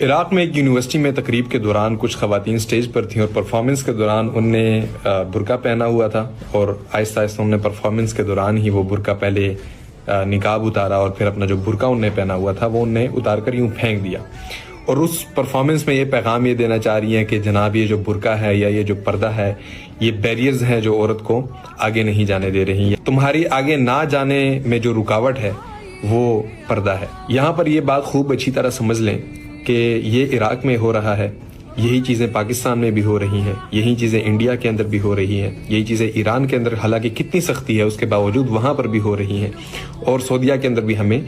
عراق میں ایک یونیورسٹی میں تقریب کے دوران کچھ خواتین سٹیج پر تھیں اور پرفارمنس کے دوران ان نے برقع پہنا ہوا تھا اور آہستہ آہستہ انہوں نے پرفارمنس کے دوران ہی وہ برقع پہلے نقاب اتارا اور پھر اپنا جو برقع انہوں نے پہنا ہوا تھا وہ انہوں نے اتار کر یوں پھینک دیا. اور اس پرفارمنس میں یہ پیغام یہ دینا چاہ رہی ہیں کہ جناب یہ جو برقع ہے یا یہ جو پردہ ہے یہ بیریئرز ہیں جو عورت کو آگے نہیں جانے دے رہی ہیں. تمہاری آگے نہ جانے میں جو رکاوٹ ہے وہ پردہ ہے. یہاں پر یہ بات خوب اچھی طرح سمجھ لیں کہ یہ عراق میں ہو رہا ہے, یہی چیزیں پاکستان میں بھی ہو رہی ہیں, یہی چیزیں انڈیا کے اندر بھی ہو رہی ہیں, یہی چیزیں ایران کے اندر حالانکہ کتنی سختی ہے اس کے باوجود وہاں پر بھی ہو رہی ہیں اور سعودیہ کے اندر بھی ہمیں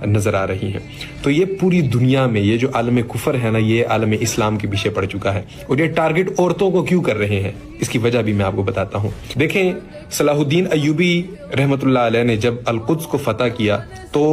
نظر آ رہی ہیں. تو یہ پوری دنیا میں یہ جو عالم کفر ہے نا یہ عالم اسلام کے پیچھے پڑ چکا ہے. اور یہ ٹارگٹ عورتوں کو کیوں کر رہے ہیں اس کی وجہ بھی میں آپ کو بتاتا ہوں. دیکھیں صلاح الدین ایوبی رحمۃ اللہ علیہ نے جب القدس کو فتح کیا تو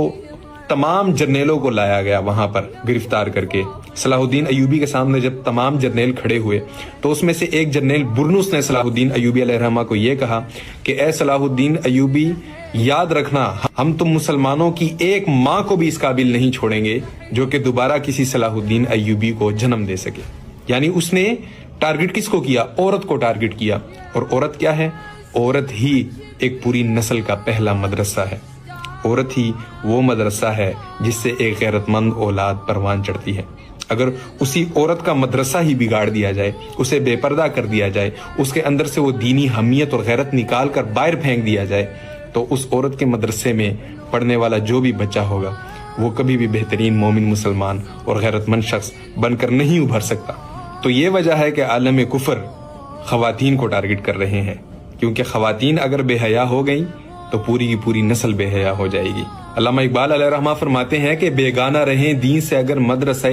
تمام جرنیلوں کو لایا گیا وہاں پر گرفتار کر کے. صلاح الدین ایوبی کے سامنے جب تمام جرنیل کھڑے ہوئے تو اس میں سے ایک جرنیل برنس نے صلاح الدین ایوبی علیہ الرحمہ کو یہ کہا کہ اے صلاح الدین ایوبی یاد رکھنا ہم تم مسلمانوں کی ایک ماں کو بھی اس قابل نہیں چھوڑیں گے جو کہ دوبارہ کسی صلاح الدین ایوبی کو جنم دے سکے. یعنی اس نے ٹارگٹ کس کو کیا؟ عورت کو ٹارگٹ کیا. اور عورت کیا ہے؟ عورت ہی ایک پوری نسل کا پہلا مدرسہ ہے. عورت ہی وہ مدرسہ ہے جس سے ایک غیرت مند اولاد پروان چڑھتی ہے. اگر اسی عورت کا مدرسہ ہی بگاڑ دیا جائے, اسے بے پردہ کر دیا جائے, اس کے اندر سے وہ دینی حمیت اور غیرت نکال کر باہر پھینک دیا جائے تو اس عورت کے مدرسے میں پڑھنے والا جو بھی بچہ ہوگا وہ کبھی بھی بہترین مومن مسلمان اور غیرت مند شخص بن کر نہیں ابھر سکتا. تو یہ وجہ ہے کہ عالم کفر خواتین کو ٹارگٹ کر رہے ہیں, کیونکہ خواتین اگر بے حیا ہو گئیں تو پوری کی پوری نسل بے حیا ہو جائے گی. علامہ اقبال علیہ الرحمہ فرماتے ہیں کہ بیگانہ رہیں دین سے اگر مدرسہ